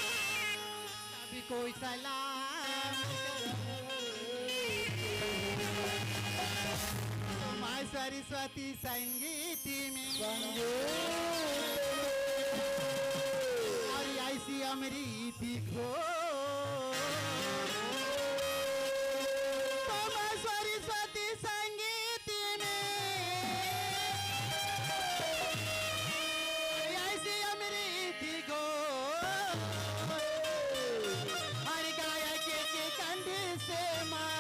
कभी कोई सलाम माँ सरस्वती संगीत में और ऐसी अमृति खो तो माँ सरस्वती संगीत में ऐसी अमृति खो हर गायक के कंधे से माँ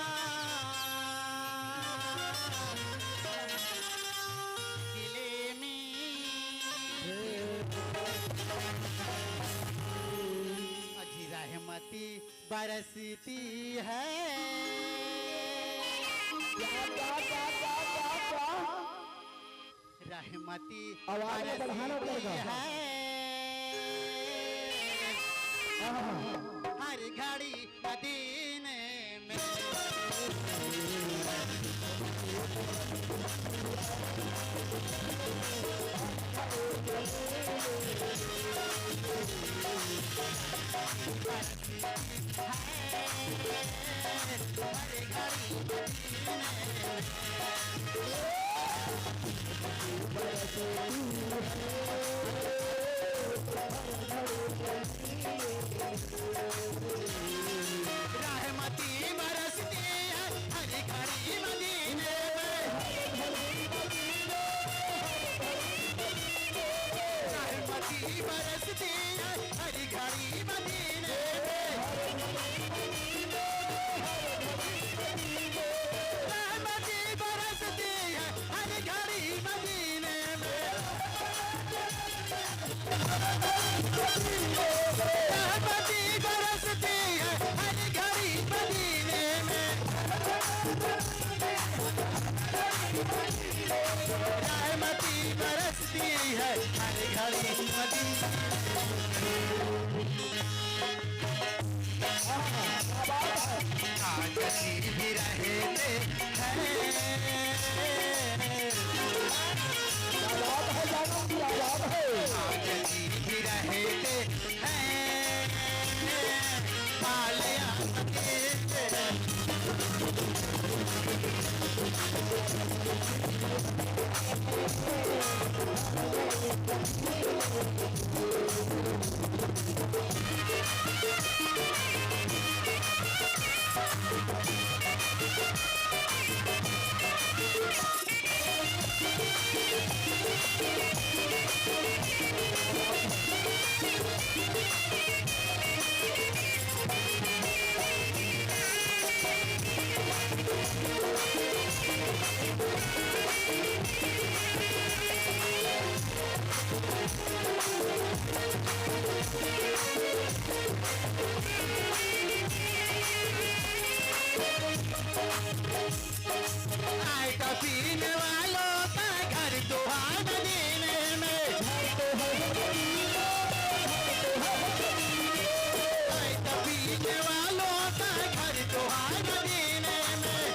किले में अजी रहमती बरसती है रहमती बरसती है हर घड़ी मदीने में रहमती बरसती है हर घड़ी मदीने में रहमती बरसती है हर घड़ी मदीने में रहमती बरसती है हर घड़ी मदीने में रहमती बरसती है हर घड़ी मदीने में रहमती बरसती है हर घड़ी मदीने आज भी रहते हैं आज भी रहते हैं मालिया आए का पीने वालों का घर तो है मदीने में आए का पीने वालों का घर तो है मदीने में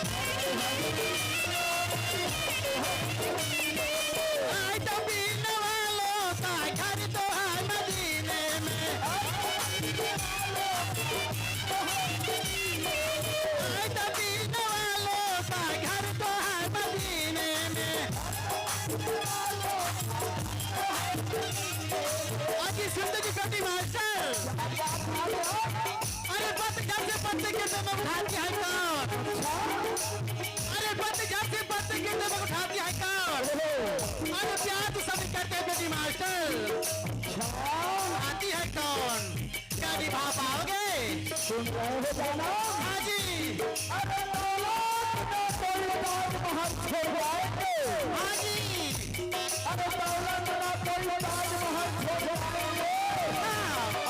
आए का पीने वालों का घर तो है मदीने में आए का पीने वालों का घर तो है मदीने में आज जिंदगी कटी मास्टर अरे बत घर से बत के तब उठाती है कौन अरे बत घर से बत के तब उठाती है कौन अरे प्यार तो सब करते हैं बेटी मास्टर आती है कौन क्या निभा पाओगे सुन रहे हो जाना? हाँ जी। अरे दौलत में कोई ताजमहल छोड़ जाएंगे। हाँ जी। अरे दौलत में कोई ताजमहल छोड़ जाएंगे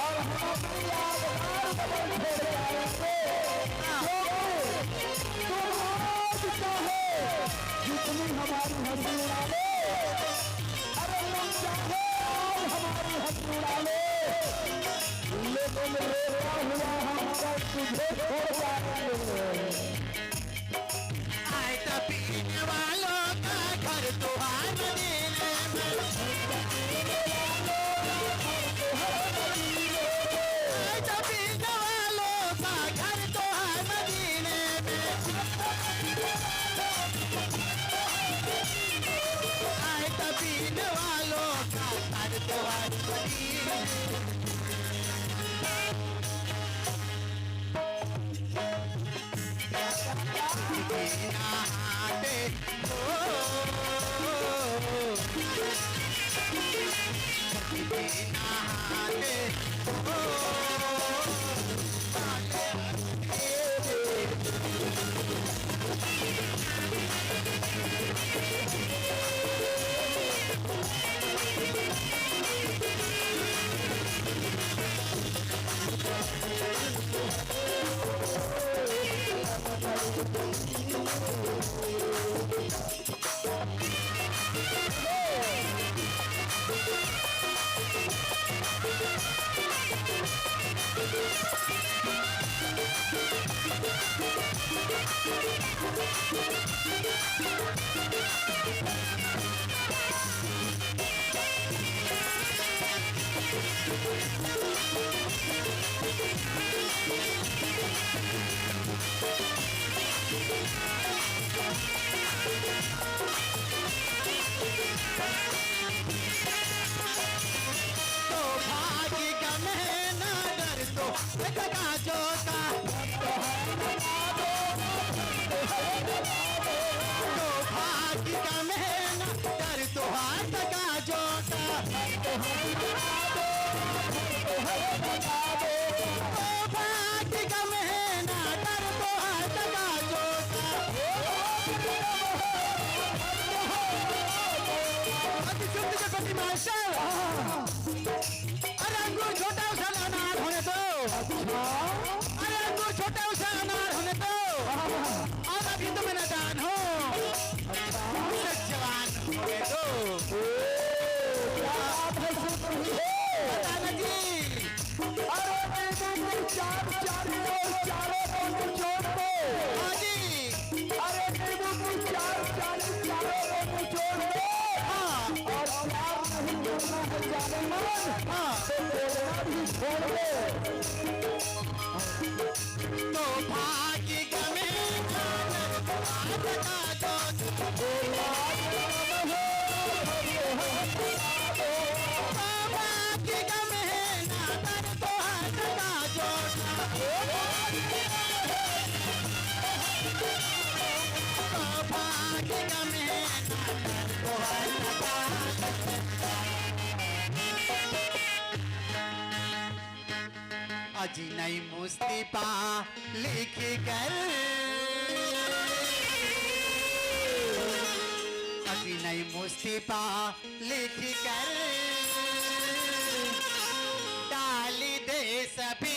और हम अपनी यादगार कदम छोड़ जाएंगे। तुम आज चाहे जितनी हमारी हंसी उड़ा ले, अरे तुम चाहे आज हमारी हंसी उड़ा ले, लेकिन रोता हुआ हम तुझे छोड़ जाएंगे। आए तो पीने वालों का घर तो है मदीने में। आए तो पीने वालों का घर तो है मदीने में। आए तो पीने वालों का घर तो है मदीने में। नहाते हो नहाते हो तो भाग्य गम है ना डर तो लगा जोता। तो भाग्य गम है ना डर तो हाथ का जोता। तो भाग्य गम है ना डर तो हाथ का जोता। अति शुद्ध जगती मास्टर। अरे अंगूर छोटा उसा अनार होने दो। अरे अंगूर छोटा उसा अनार होने दो। और अभी तो मैं नादान हूँ, मुझसे जवान होने दो। बताना जी। अरे चार चारों को निचोड़ दो। हाँ जी। अरे नींबू की चारों को निचोड़ दो। हाँ और प्यार नहीं करना है जाने मन, हाँ। तो बोलना भी छोड़ दो। तो भाग्य गमे हाथ का जोत। तो भाग्य गमे ना डर तो हाथ का जोत। तो भाग्य गमे ना डर तो हाथ का अजी नई मुस्तीफा लिख कर, अजी नई मुस्तीफा लिख कर डाल दे सभी